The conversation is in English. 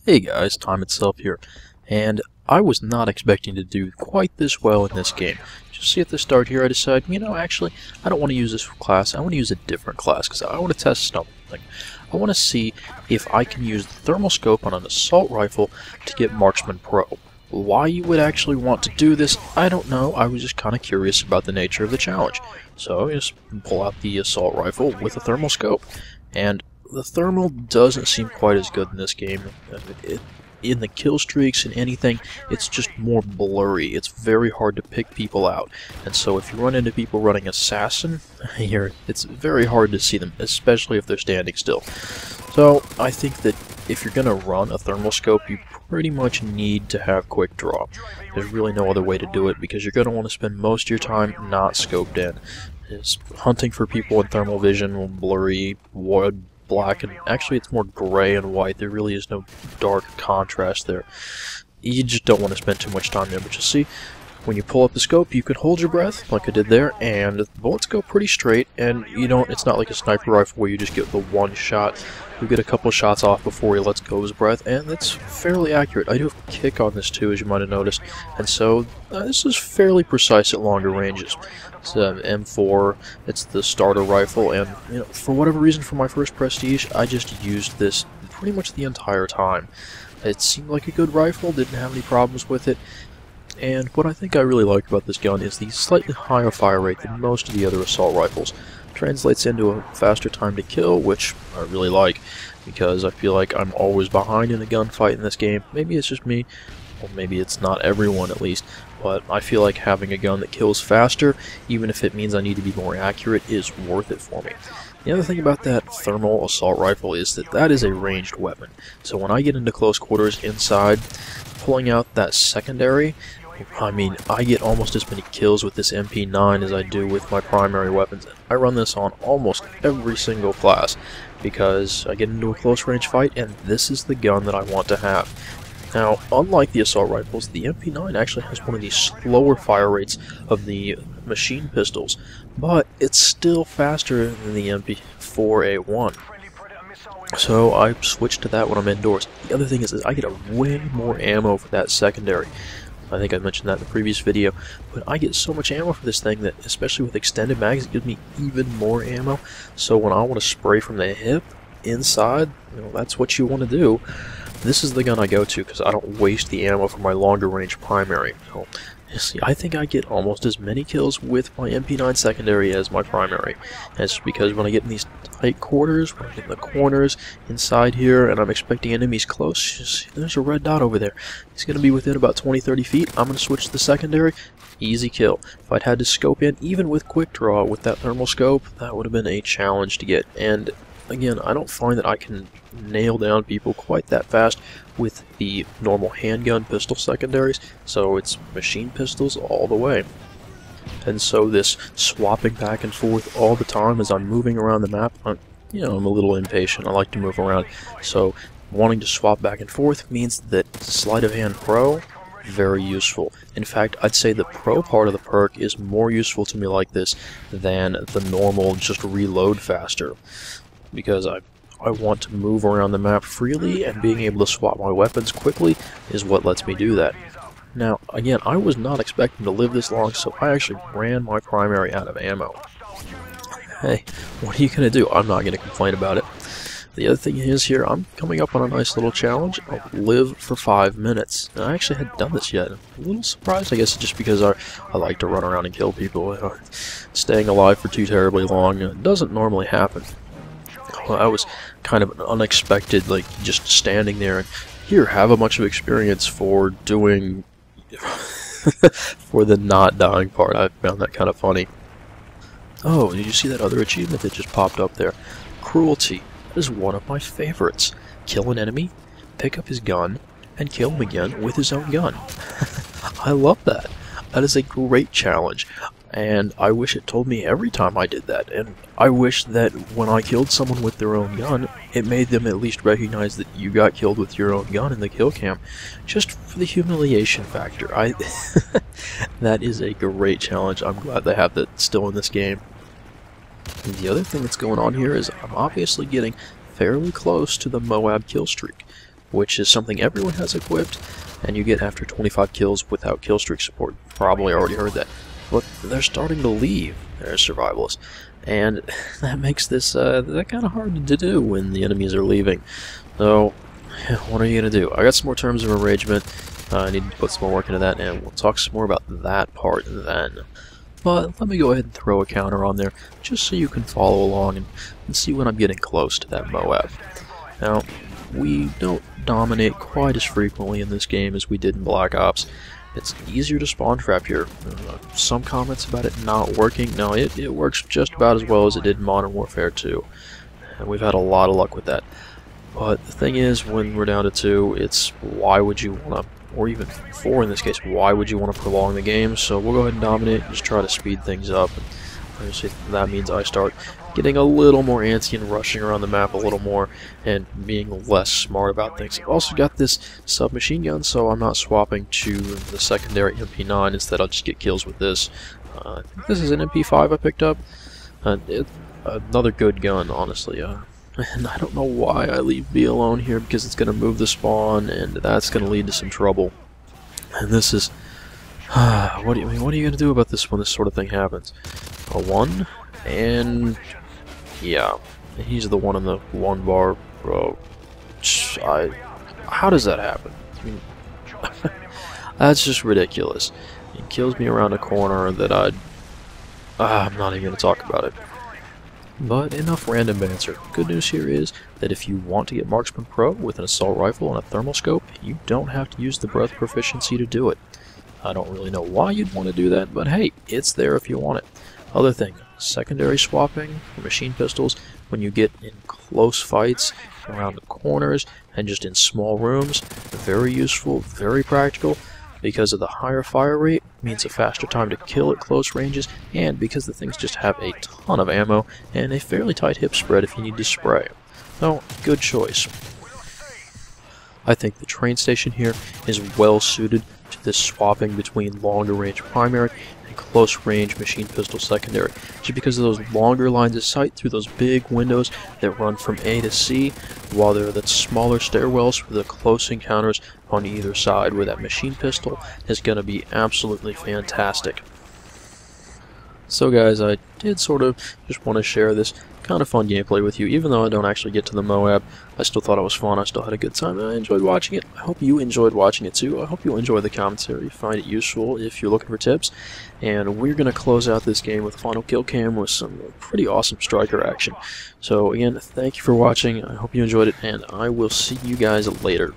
Hey guys, Time Itself here, and I was not expecting to do quite this well in this game. Just see at the start here I decided, actually, I don't want to use this class, I want to use a different class, because I want to test something. I want to see if I can use the thermal scope on an assault rifle to get Marksman Pro. Why you would actually want to do this, I don't know. I was just kind of curious about the nature of the challenge. So I just pull out the assault rifle with a thermal scope, and the thermal doesn't seem quite as good in this game. In the kill streaks and anything, it's just more blurry. It's very hard to pick people out. And so if you run into people running assassin, it's very hard to see them, especially if they're standing still. So I think that if you're going to run a thermal scope, you pretty much need to have quick draw. There's really no other way to do it, because you're going to want to spend most of your time not scoped in. It's hunting for people in thermal vision, blurry, wood, black, and actually it's more gray and white. There really is no dark contrast there. You just don't want to spend too much time there, but you'll see when you pull up the scope you can hold your breath like I did there, and the bullets go pretty straight, and it's not like a sniper rifle where you just get the one shot. You get a couple shots off before he lets go of his breath, and that's fairly accurate. I do have a kick on this too, as you might have noticed, and so this is fairly precise at longer ranges. It's an M4, it's the starter rifle, and for whatever reason, for my first Prestige, I just used this pretty much the entire time. It seemed like a good rifle, didn't have any problems with it, and what I think I really like about this gun is the slightly higher fire rate than most of the other assault rifles. Translates into a faster time to kill, which I really like, because I feel like I'm always behind in a gunfight in this game. Maybe it's just me, or maybe it's not everyone at least, but I feel like having a gun that kills faster, even if it means I need to be more accurate, is worth it for me. The other thing about that thermal assault rifle is that that is a ranged weapon. So when I get into close quarters inside, pulling out that secondary, I get almost as many kills with this MP9 as I do with my primary weapons. I run this on almost every single class because I get into a close range fight and this is the gun that I want to have. Now, unlike the assault rifles, the MP9 actually has one of the slower fire rates of the machine pistols, but it's still faster than the M4A1. So I switched to that when I'm indoors. The other thing is that I get a way more ammo for that secondary. I think I mentioned that in the previous video, but I get so much ammo for this thing that, especially with extended mags, it gives me even more ammo. So when I want to spray from the hip inside, that's what you want to do. This is the gun I go to because I don't waste the ammo for my longer range primary. So, see, I think I get almost as many kills with my MP9 secondary as my primary. And it's because when I get in these tight quarters, when I get in the corners inside here, and I'm expecting enemies close, there's a red dot over there. He's going to be within about 20-30 feet. I'm going to switch to the secondary. Easy kill. If I'd had to scope in, even with quick draw with that thermal scope, that would have been a challenge to get. And again, I don't find that I can nail down people quite that fast with the normal handgun pistol secondaries, so it's machine pistols all the way. And so this swapping back and forth all the time as I'm moving around the map, I'm a little impatient. I like to move around, so wanting to swap back and forth means that Sleight of Hand Pro, very useful. In fact, I'd say the Pro part of the perk is more useful to me like this than the normal just reload faster, because I want to move around the map freely, and being able to swap my weapons quickly is what lets me do that. Now, again, I was not expecting to live this long, so I actually ran my primary out of ammo. Hey, what are you going to do? I'm not going to complain about it. The other thing is here, I'm coming up on a nice little challenge. I'll live for 5 minutes. And I actually hadn't done this yet. I'm a little surprised, I guess, just because I like to run around and kill people. Staying alive for too terribly long doesn't normally happen. Well, I was kind of unexpected, just standing there and here, have a bunch of experience for doing for the not dying part. I found that kind of funny. Oh, did you see that other achievement that just popped up there? Cruelty. That is one of my favorites. Kill an enemy, pick up his gun, and kill him again with his own gun. I love that. That is a great challenge. And I wish it told me every time I did that, and I wish that when I killed someone with their own gun, it made them at least recognize that you got killed with your own gun in the kill cam, just for the humiliation factor. That is a great challenge. I'm glad they have that still in this game. And the other thing that's going on here is I'm obviously getting fairly close to the Moab kill streak. which is something everyone has equipped, and you get after 25 kills without kill streak support. Probably already heard that. But they're starting to leave their survivalists, and that makes this that kind of hard to do when the enemies are leaving. So, what are you going to do? I got some more terms of arrangement. I need to put some more work into that, and we'll talk some more about that part then. But let me go ahead and throw a counter on there, just so you can follow along and see when I'm getting close to that Moab. Now, we don't dominate quite as frequently in this game as we did in Black Ops. It's easier to spawn trap here. Some comments about it not working. No, it works just about as well as it did in Modern Warfare 2. And we've had a lot of luck with that. But the thing is, when we're down to 2, it's why would you want to, or even 4 in this case, why would you want to prolong the game? So we'll go ahead and dominate and just try to speed things up. And obviously that means I start getting a little more antsy and rushing around the map a little more and being less smart about things. I've also got this submachine gun, so I'm not swapping to the secondary MP9. Instead, I'll just get kills with this. This is an MP5 I picked up. Another good gun, honestly. And I don't know why I leave B alone here, because it's going to move the spawn, and that's going to lead to some trouble. And this is... what are you going to do about this when this sort of thing happens? A 1, and... yeah, he's the one in the 1 bar, bro. How does that happen? I mean, that's just ridiculous. He kills me around a corner that I'm not even going to talk about it. But enough random banter. Good news here is that if you want to get Marksman Pro with an assault rifle and a thermal scope, you don't have to use the breath proficiency to do it. I don't really know why you'd want to do that, but hey, it's there if you want it. Other thing, secondary swapping for machine pistols when you get in close fights around the corners and just in small rooms, very useful, very practical. Because of the higher fire rate, means a faster time to kill at close ranges, and because the things just have a ton of ammo and a fairly tight hip spread if you need to spray. So, good choice. I think the train station here is well suited to this swapping between longer range primary and close range machine pistol secondary, just because of those longer lines of sight through those big windows that run from A to C, while there are the smaller stairwells for the close encounters on either side, where that machine pistol is going to be absolutely fantastic. So guys, I did sort of just want to share this kind of fun gameplay with you. Even though I don't actually get to the Moab, I still thought it was fun. I still had a good time, and I enjoyed watching it. I hope you enjoyed watching it too. I hope you'll enjoy the commentary, find it useful if you're looking for tips. And we're going to close out this game with a final kill cam with some pretty awesome striker action. So again, thank you for watching. I hope you enjoyed it, and I will see you guys later.